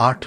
8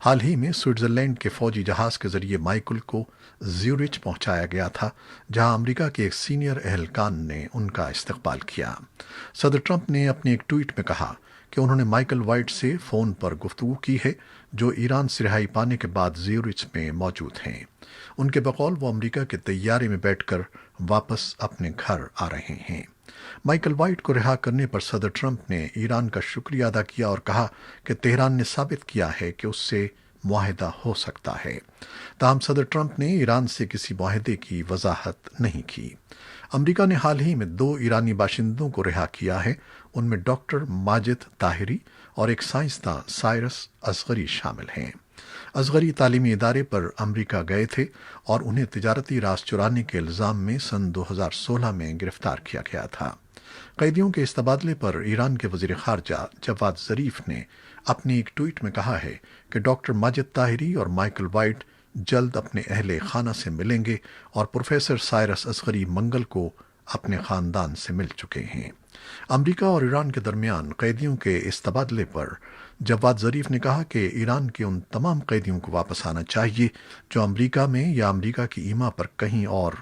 حال ہی میں سوئٹزرلینڈ کے فوجی جہاز کے ذریعے مائیکل کو زیورچ پہنچایا گیا تھا، جہاں امریکہ کے ایک سینئر اہلکار نے ان کا استقبال کیا۔ صدر ٹرمپ نے اپنے ایک ٹویٹ میں کہا کہ انہوں نے مائیکل وائٹ سے فون پر گفتگو کی ہے، جو ایران سے رہائی پانے کے بعد زیورچ میں موجود ہیں۔ ان کے بقول وہ امریکہ کے طیارے میں بیٹھ کر واپس اپنے گھر آ رہے ہیں۔ مائیکل وائٹ کو رہا کرنے پر صدر ٹرمپ نے ایران کا شکریہ ادا کیا اور کہا کہ تہران نے ثابت کیا ہے کہ اس سے معاہدہ ہو سکتا ہے۔ تاہم صدر ٹرمپ نے ایران سے کسی معاہدے کی وضاحت نہیں کی۔ امریکہ نے حال ہی میں 2 ایرانی باشندوں کو رہا کیا ہے، ان میں ڈاکٹر ماجد طاہری اور ایک سائنسداں سائرس اصغری شامل ہیں۔ اصغری تعلیمی ادارے پر امریکہ گئے تھے اور انہیں تجارتی راز چرانے کے الزام میں سن 2016 میں گرفتار کیا گیا تھا۔ قیدیوں کے اس تبادلے پر ایران کے وزیر خارجہ جواد ظریف نے اپنے ایک ٹویٹ میں کہا ہے کہ ڈاکٹر ماجد طاہری اور مائیکل وائٹ جلد اپنے اہل خانہ سے ملیں گے اور پروفیسر سائرس اصغری منگل کو اپنے خاندان سے مل چکے ہیں۔ امریکہ اور ایران کے درمیان قیدیوں کے اس تبادلے پر جواد ظریف نے کہا کہ ایران کے ان تمام قیدیوں کو واپس آنا چاہیے جو امریکہ میں یا امریکہ کی ایما پر کہیں اور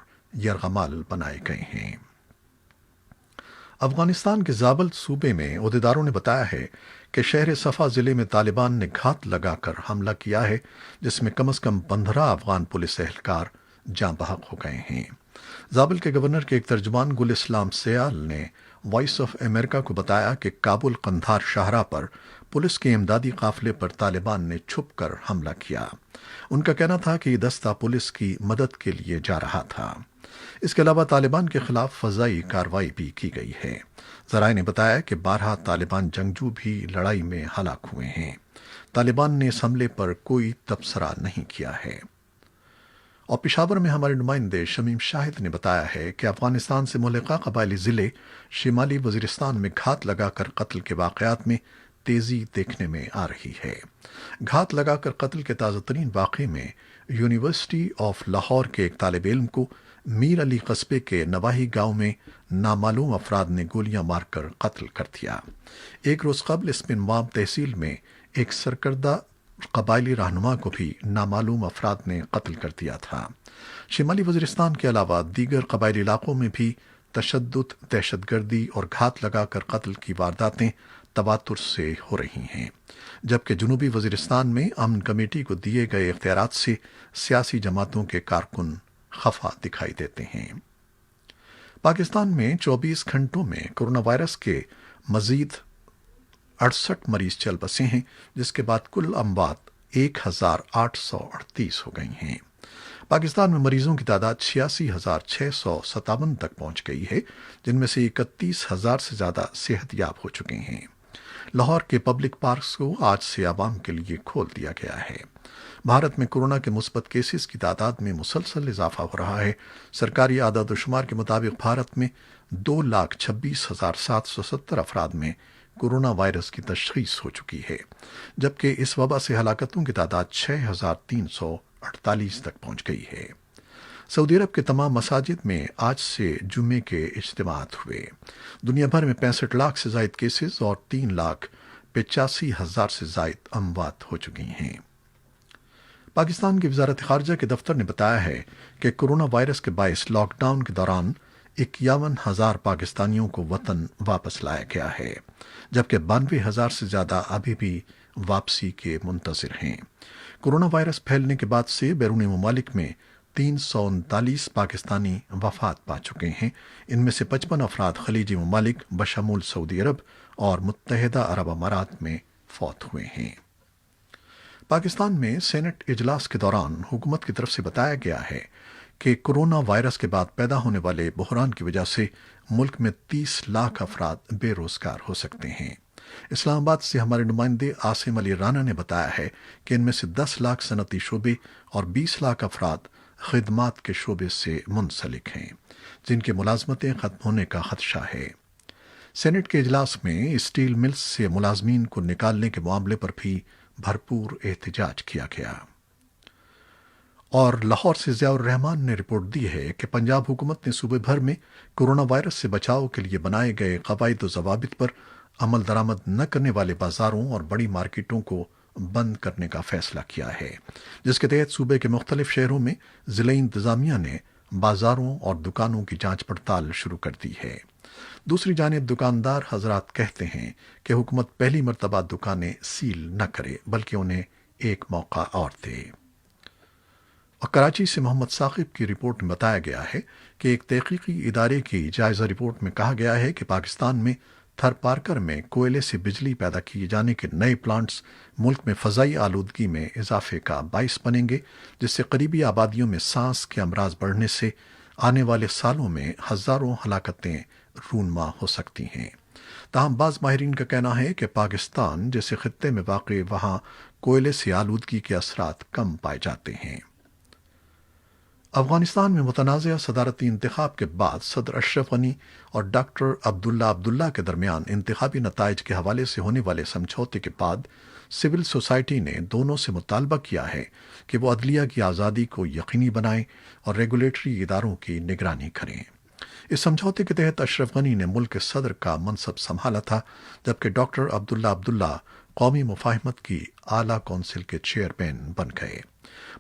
یرغمال بنائے گئے ہیں۔ افغانستان کے زابل صوبے میں عہدیداروں نے بتایا ہے کہ شہر صفا ضلع میں طالبان نے گھات لگا کر حملہ کیا ہے، جس میں کم از کم 15 افغان پولیس اہلکار جاں بحق ہو گئے ہیں۔ زابل کے گورنر کے ایک ترجمان گل اسلام سیال نے وائس آف امریکہ کو بتایا کہ کابل قندھار شاہراہ پر پولیس کے امدادی قافلے پر طالبان نے چھپ کر حملہ کیا۔ ان کا کہنا تھا کہ یہ دستہ پولیس کی مدد کے لیے جا رہا تھا۔ اس کے علاوہ طالبان کے خلاف فضائی کارروائی بھی کی گئی ہے۔ ذرائع نے بتایا کہ 12 طالبان جنگجو بھی لڑائی میں ہلاک ہوئے ہیں۔ طالبان نے اس حملے پر کوئی تبصرہ نہیں کیا ہے۔ اور پشاور میں ہمارے نمائندے شمیم شاہد نے بتایا ہے کہ افغانستان سے ملحقہ قبائلی ضلع شمالی وزیرستان میں گھات لگا کر قتل کے واقعات میں تیزی دیکھنے میں آ رہی ہے۔ گھات لگا کر قتل کے تازہ ترین واقعے میں یونیورسٹی آف لاہور کے ایک طالب علم کو میر علی قصبے کے نواحی گاؤں میں نامعلوم افراد نے گولیاں مار کر قتل کر دیا۔ ایک روز قبل اس پنوام تحصیل میں ایک سرکردہ قبائلی رہنما کو بھی نامعلوم افراد نے قتل کر دیا تھا۔ شمالی وزیرستان کے علاوہ دیگر قبائلی علاقوں میں بھی تشدد، دہشت گردی اور گھات لگا کر قتل کی وارداتیں تواتر سے ہو رہی ہیں، جبکہ جنوبی وزیرستان میں امن کمیٹی کو دیے گئے اختیارات سے سیاسی جماعتوں کے کارکن خفا دکھائی دیتے ہیں۔ پاکستان میں 24 گھنٹوں میں کورونا وائرس کے مزید 68 مریض چل بسے ہیں، جس کے بعد کل اموات 1838 ہو گئی ہیں۔ پاکستان میں مریضوں کی تعداد 86,657 تک پہنچ گئی ہے، جن میں سے 31,000 سے زیادہ صحت یاب ہو چکے ہیں۔ لاہور کے پبلک پارکس کو آج سے عوام کے لیے کھول دیا گیا ہے۔ بھارت میں کورونا کے مثبت کیسز کی تعداد میں مسلسل اضافہ ہو رہا ہے۔ سرکاری اعداد و شمار کے مطابق بھارت میں 2,26,770 افراد میں کورونا وائرس کی تشخیص ہو چکی ہے، جبکہ اس وبا سے ہلاکتوں کی تعداد 6,348 تک پہنچ گئی ہے۔ سعودی عرب کے تمام مساجد میں آج سے جمعے کے اجتماعات ہوئے۔ دنیا بھر میں 65 لاکھ سے زائد کیسز اور 3,85,000 سے زائد اموات ہو چکی ہیں۔ پاکستان کی وزارت خارجہ کے دفتر نے بتایا ہے کہ کورونا وائرس کے باعث لاک ڈاؤن کے دوران 51,000 پاکستانیوں کو وطن واپس لایا گیا ہے، جبکہ 92,000 سے زیادہ ابھی بھی واپسی کے منتظر ہیں۔ کورونا وائرس پھیلنے کے بعد سے بیرون ممالک میں 339 پاکستانی وفات پا چکے ہیں۔ ان میں سے 55 افراد خلیجی ممالک بشمول سعودی عرب اور متحدہ عرب امارات میں فوت ہوئے ہیں۔ پاکستان میں سینٹ اجلاس کے دوران حکومت کی طرف سے بتایا گیا ہے کہ کورونا وائرس کے بعد پیدا ہونے والے بحران کی وجہ سے ملک میں 30 لاکھ افراد بے روزگار ہو سکتے ہیں۔ اسلام آباد سے ہمارے نمائندے عاصم علی رانا نے بتایا ہے کہ ان میں سے 10 لاکھ صنعتی شعبے اور 20 لاکھ افراد خدمات کے شعبے سے منسلک ہیں، جن کی ملازمتیں ختم ہونے کا خدشہ ہے۔ سینٹ کے اجلاس میں اسٹیل ملز سے ملازمین کو نکالنے کے معاملے پر بھی بھرپور احتجاج کیا گیا۔ اور لاہور سے ضیاء الرحمان نے رپورٹ دی ہے کہ پنجاب حکومت نے صوبے بھر میں کورونا وائرس سے بچاؤ کے لیے بنائے گئے قواعد و ضوابط پر عمل درآمد نہ کرنے والے بازاروں اور بڑی مارکیٹوں کو بند کرنے کا فیصلہ کیا ہے، جس کے تحت صوبے کے مختلف شہروں میں ضلعی انتظامیہ نے بازاروں اور دکانوں کی جانچ پڑتال شروع کر دی ہے۔ دوسری جانب دکاندار حضرات کہتے ہیں کہ حکومت پہلی مرتبہ دکانیں سیل نہ کرے بلکہ انہیں ایک موقع اور دے۔ اور کراچی سے محمد ثاقب کی رپورٹ میں بتایا گیا ہے کہ ایک تحقیقی ادارے کی جائزہ رپورٹ میں کہا گیا ہے کہ پاکستان میں تھر پارکر میں کوئلے سے بجلی پیدا کیے جانے کے نئے پلانٹس ملک میں فضائی آلودگی میں اضافے کا باعث بنیں گے، جس سے قریبی آبادیوں میں سانس کے امراض بڑھنے سے آنے والے سالوں میں ہزاروں ہلاکتیں رونما ہو سکتی ہیں۔ تاہم بعض ماہرین کا کہنا ہے کہ پاکستان جیسے خطے میں واقع وہاں کوئلے سے آلودگی کے اثرات کم پائے جاتے ہیں۔ افغانستان میں متنازع صدارتی انتخاب کے بعد صدر اشرف غنی اور ڈاکٹر عبداللہ کے درمیان انتخابی نتائج کے حوالے سے ہونے والے سمجھوتے کے بعد سول سوسائٹی نے دونوں سے مطالبہ کیا ہے کہ وہ عدلیہ کی آزادی کو یقینی بنائیں اور ریگولیٹری اداروں کی نگرانی کریں۔ اس سمجھوتے کے تحت اشرف غنی نے ملک کے صدر کا منصب سنبھالا تھا، جبکہ ڈاکٹر عبداللہ قومی مفاہمت کی اعلیٰ کونسل کے چیئرمین بن گئے۔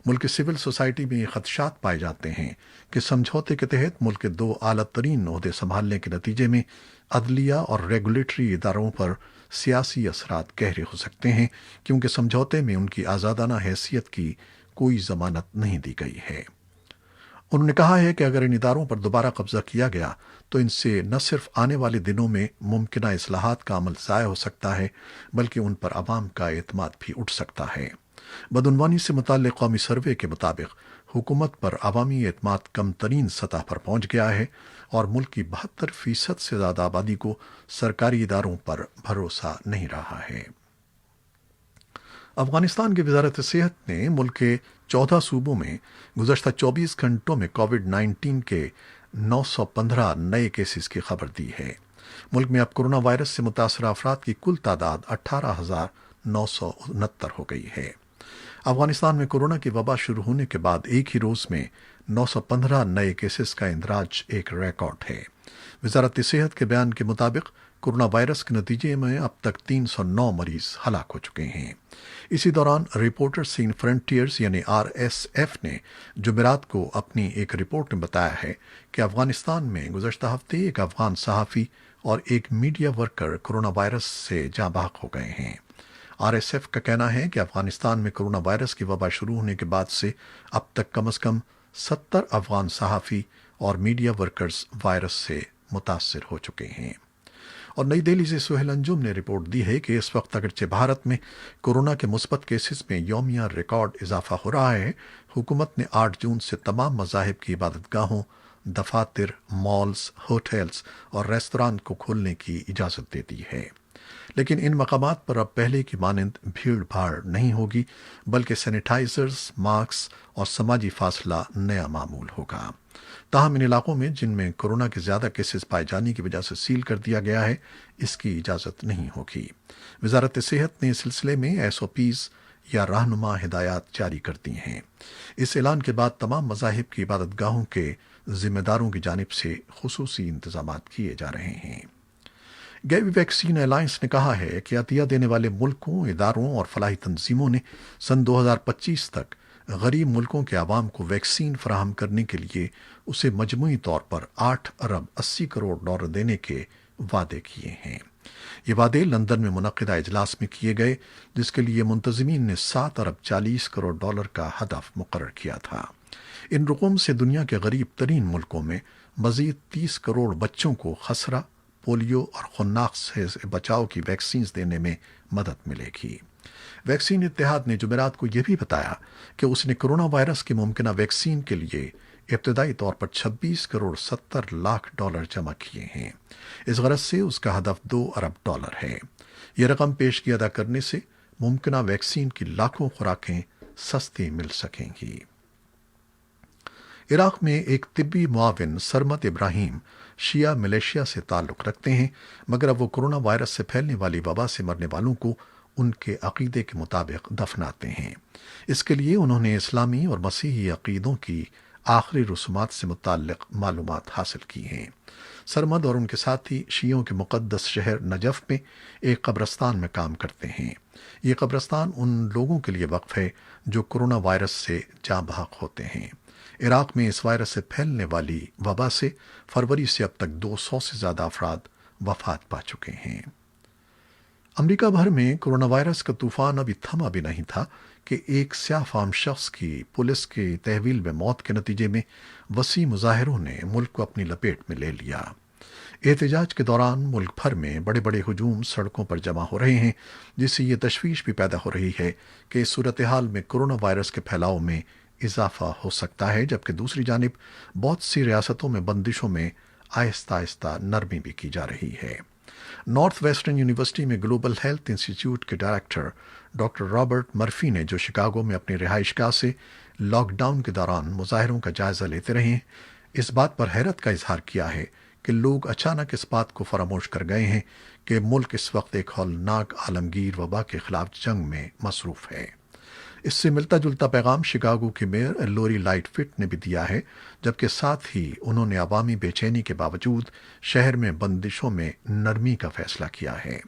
ملک کی سول سوسائٹی میں یہ خدشات پائے جاتے ہیں کہ سمجھوتے کے تحت ملک کے دو اعلیٰ ترین عہدے سنبھالنے کے نتیجے میں عدلیہ اور ریگولیٹری اداروں پر سیاسی اثرات گہرے ہو سکتے ہیں، کیونکہ سمجھوتے میں ان کی آزادانہ حیثیت کی کوئی ضمانت نہیں دی گئی ہے۔ انہوں نے کہا ہے کہ اگر ان اداروں پر دوبارہ قبضہ کیا گیا تو ان سے نہ صرف آنے والے دنوں میں ممکنہ اصلاحات کا عمل ضائع ہو سکتا ہے بلکہ ان پر عوام کا اعتماد بھی اٹھ سکتا ہے۔ بدعنوانی سے متعلق قومی سروے کے مطابق حکومت پر عوامی اعتماد کم ترین سطح پر پہنچ گیا ہے اور ملک کی 72% سے زیادہ آبادی کو سرکاری اداروں پر بھروسہ نہیں رہا ہے۔ افغانستان کی وزارت صحت نے ملک کے 14 صوبوں میں گزشتہ 24 گھنٹوں میں کووڈ-19 کے 915 نئے کیسز کی خبر دی ہے۔ ملک میں اب کورونا وائرس سے متاثرہ افراد کی کل تعداد 18,969 ہو گئی ہے۔ افغانستان میں کورونا کی وبا شروع ہونے کے بعد ایک ہی روز میں 915 نئے کیسز کا اندراج ایک ریکارڈ ہے۔ وزارت صحت کے بیان کے مطابق کورونا وائرس کے نتیجے میں اب تک 309 مریض ہلاک ہو چکے ہیں۔ اسی دوران رپورٹرز سین فرنٹیئرز یعنی RSF نے جمعرات کو اپنی ایک رپورٹ میں بتایا ہے کہ افغانستان میں گزشتہ ہفتے ایک افغان صحافی اور ایک میڈیا ورکر کورونا وائرس سے جاں بحق ہو گئے ہیں۔ RSF کا کہنا ہے کہ افغانستان میں کورونا وائرس کی وبا شروع ہونے کے بعد سے اب تک کم از کم 70 افغان صحافی اور میڈیا ورکرز وائرس سے متاثر ہو چکے ہیں۔ اور نئی دہلی سے سہیل انجم نے رپورٹ دی ہے کہ اس وقت اگرچہ بھارت میں کورونا کے مثبت کیسز میں یومیہ ریکارڈ اضافہ ہو رہا ہے، حکومت نے 8 جون سے تمام مذاہب کی عبادت گاہوں، دفاتر، مالز، ہوٹلز اور ریستوران کو کھولنے کی اجازت دے دی ہے۔ لیکن ان مقامات پر اب پہلے کی مانند بھیڑ بھاڑ نہیں ہوگی، بلکہ سینیٹائزرز، ماسک اور سماجی فاصلہ نیا معمول ہوگا۔ تاہم ان علاقوں میں جن میں کورونا کے زیادہ کیسز پائے جانے کی وجہ سے سیل کر دیا گیا ہے، اس کی اجازت نہیں ہوگی۔ وزارت صحت نے اس سلسلے میں SOPs یا رہنما ہدایات جاری کر دی ہیں۔ اس اعلان کے بعد تمام مذاہب کی عبادت گاہوں کے ذمہ داروں کی جانب سے خصوصی انتظامات کیے جا رہے ہیں۔ گیوی ویکسین الائنس نے کہا ہے کہ عطیہ دینے والے ملکوں، اداروں اور فلاحی تنظیموں نے سن 2025 تک غریب ملکوں کے عوام کو ویکسین فراہم کرنے کے لیے اسے مجموعی طور پر 8 ارب 80 کروڑ ڈالر دینے کے وعدے کیے ہیں۔ یہ وعدے لندن میں منعقدہ اجلاس میں کیے گئے، جس کے لیے منتظمین نے 7 ارب 40 کروڑ ڈالر کا ہدف مقرر کیا تھا۔ ان رقوم سے دنیا کے غریب ترین ملکوں میں مزید 30 کروڑ بچوں کو خسرہ، پولیو اور خناق سے بچاؤ کی ویکسینز دینے میں مدد ملے گی۔ ویکسین اتحاد نے جمعرات کو یہ بھی بتایا کہ اس نے کرونا وائرس کی ممکنہ ویکسین کے لیے ابتدائی طور پر 26 کروڑ 70 لاکھ ڈالر جمع کیے ہیں۔ اس غرض سے اس کا ہدف 2 ارب ڈالر ہے۔ یہ رقم پیشگی ادا کرنے سے ممکنہ ویکسین کی لاکھوں خوراکیں سستی مل سکیں گی۔ عراق میں ایک طبی معاون سرمت ابراہیم شیعہ ملیشیا سے تعلق رکھتے ہیں، مگر اب وہ کرونا وائرس سے پھیلنے والی وبا سے مرنے والوں کو ان کے عقیدے کے مطابق دفناتے ہیں۔ اس کے لیے انہوں نے اسلامی اور مسیحی عقیدوں کی آخری رسومات سے متعلق معلومات حاصل کی ہیں۔ سرمد اور ان کے ساتھی شیعوں کے مقدس شہر نجف میں ایک قبرستان میں کام کرتے ہیں۔ یہ قبرستان ان لوگوں کے لیے وقف ہے جو کرونا وائرس سے جاں بحق ہوتے ہیں۔ عراق میں اس وائرس سے پھیلنے والی وبا سے فروری سے اب تک 200 سے زیادہ افراد وفات پا چکے ہیں۔ امریکہ بھر میں کرونا وائرس کا طوفان ابھی تھما بھی نہیں تھا کہ ایک سیاہ فام شخص کی پولیس کی تحویل میں موت کے نتیجے میں وسیع مظاہروں نے ملک کو اپنی لپیٹ میں لے لیا۔ احتجاج کے دوران ملک بھر میں بڑے بڑے ہجوم سڑکوں پر جمع ہو رہے ہیں، جس سے یہ تشویش بھی پیدا ہو رہی ہے کہ اس صورتحال میں کرونا وائرس کے پھیلاؤ میں اضافہ ہو سکتا ہے، جبکہ دوسری جانب بہت سی ریاستوں میں بندشوں میں آہستہ آہستہ نرمی بھی کی جا رہی ہے۔ نارتھ ویسٹرن یونیورسٹی میں گلوبل ہیلتھ انسٹی ٹیوٹ کے ڈائریکٹر ڈاکٹر رابرٹ مرفی نے جو شکاگو میں اپنی رہائش گاہ سے لاک ڈاؤن کے دوران مظاہروں کا جائزہ لیتے رہے ہیں، اس بات پر حیرت کا اظہار کیا ہے کہ لوگ اچانک اس بات کو فراموش کر گئے ہیں کہ ملک اس وقت ایک ہولناک عالمگیر وبا کے خلاف جنگ میں مصروف ہے۔ اس سے ملتا جلتا پیغام شکاگو کی میئر لوری لائٹ فٹ نے بھی دیا ہے، جبکہ ساتھ ہی انہوں نے عوامی بے چینی کے باوجود شہر میں بندشوں میں نرمی کا فیصلہ کیا ہے۔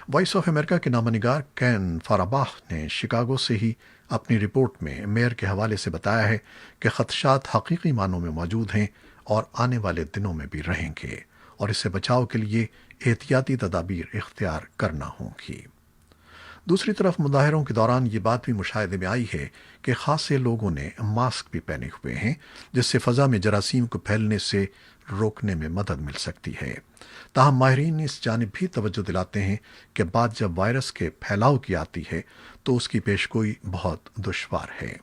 وائس آف امریکہ کے نامہ نگار کین فاراباہ نے شکاگو سے ہی اپنی رپورٹ میں میئر کے حوالے سے بتایا ہے کہ خدشات حقیقی معنوں میں موجود ہیں اور آنے والے دنوں میں بھی رہیں گے، اور اس سے بچاؤ کے لیے احتیاطی تدابیر اختیار کرنا ہوں گی۔ دوسری طرف مظاہروں کے دوران یہ بات بھی مشاہدے میں آئی ہے کہ خاصے لوگوں نے ماسک بھی پہنے ہوئے ہیں، جس سے فضا میں جراثیم کو پھیلنے سے روکنے میں مدد مل سکتی ہے۔ تاہم ماہرین اس جانب بھی توجہ دلاتے ہیں کہ بات جب وائرس کے پھیلاؤ کی آتی ہے تو اس کی پیشگوئی بہت دشوار ہے۔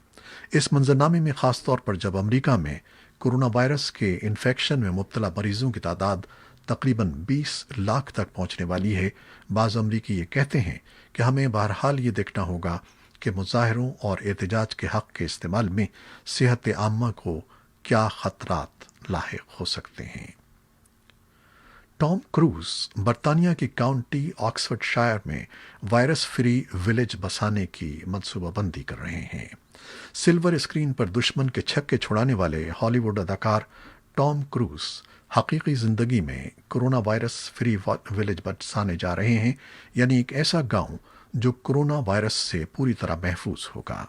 اس منظرنامے میں خاص طور پر جب امریکہ میں کرونا وائرس کے انفیکشن میں مبتلا مریضوں کی تعداد تقریباً 20 لاکھ تک پہنچنے والی ہے، بعض امریکی یہ کہتے ہیں کہ ہمیں بہرحال یہ دیکھنا ہوگا کہ مظاہروں اور احتجاج کے حق کے استعمال میں صحت عامہ کو کیا خطرات لاحق ہو سکتے ہیں۔ ٹام کروز برطانیہ کی کاؤنٹی آکسفورڈ شائر میں وائرس فری ولیج بسانے کی منصوبہ بندی کر رہے ہیں۔ سلور اسکرین پر دشمن کے چھکے چھڑانے والے ہالی ووڈ اداکار ٹام کروز حقیقی زندگی میں کرونا وائرس فری ولیج بسانے جا رہے ہیں، یعنی ایک ایسا گاؤں جو کرونا وائرس سے پوری طرح محفوظ ہوگا۔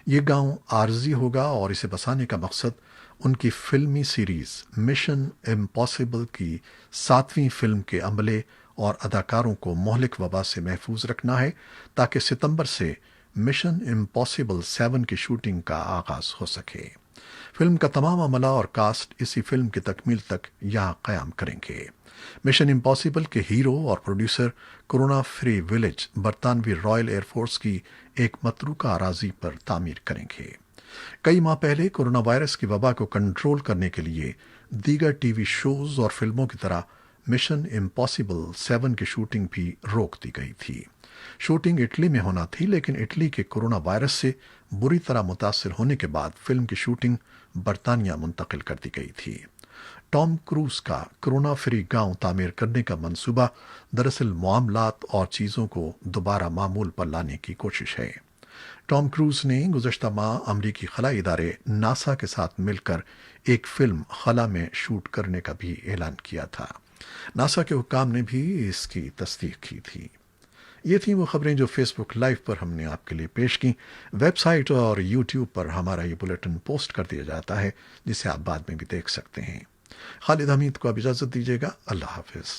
یہ گاؤں عارضی ہوگا اور اسے بسانے کا مقصد ان کی فلمی سیریز مشن امپاسبل کی 7ویں فلم کے عملے اور اداکاروں کو مہلک وبا سے محفوظ رکھنا ہے، تاکہ ستمبر سے مشن امپاسبل 7 کی شوٹنگ کا آغاز ہو سکے۔ فلم کا تمام عملہ اور کاسٹ اسی فلم کی تکمیل تک یہاں قیام کریں گے۔ مشن امپاسبل کے ہیرو اور پروڈیوسر کرونا فری ولیج برطانوی رائل ایئر فورس کی ایک متروکہ اراضی پر تعمیر کریں گے۔ کئی ماہ پہلے کرونا وائرس کی وبا کو کنٹرول کرنے کے لیے دیگر ٹی وی شوز اور فلموں کی طرح مشن امپاسبل 7 کی شوٹنگ بھی روک دی گئی تھی۔ شوٹنگ اٹلی میں ہونا تھی، لیکن اٹلی کے کرونا وائرس سے بری طرح متاثر ہونے کے بعد فلم کی شوٹنگ برطانیہ منتقل کر دی گئی تھی۔ ٹام کروز کا کرونا فری گاؤں تعمیر کرنے کا منصوبہ دراصل معاملات اور چیزوں کو دوبارہ معمول پر لانے کی کوشش ہے۔ ٹام کروز نے گزشتہ ماہ امریکی خلائی ادارے ناسا کے ساتھ مل کر ایک فلم خلا میں شوٹ کرنے کا بھی اعلان کیا تھا۔ ناسا کے حکام نے بھی اس کی تصدیق کی تھی۔ یہ تھیں وہ خبریں جو فیس بک لائیو پر ہم نے آپ کے لیے پیش کی۔ ویب سائٹ اور یوٹیوب پر ہمارا یہ بلیٹن پوسٹ کر دیا جاتا ہے، جسے آپ بعد میں بھی دیکھ سکتے ہیں۔ خالد حمید کو اب اجازت دیجیے گا۔ اللہ حافظ۔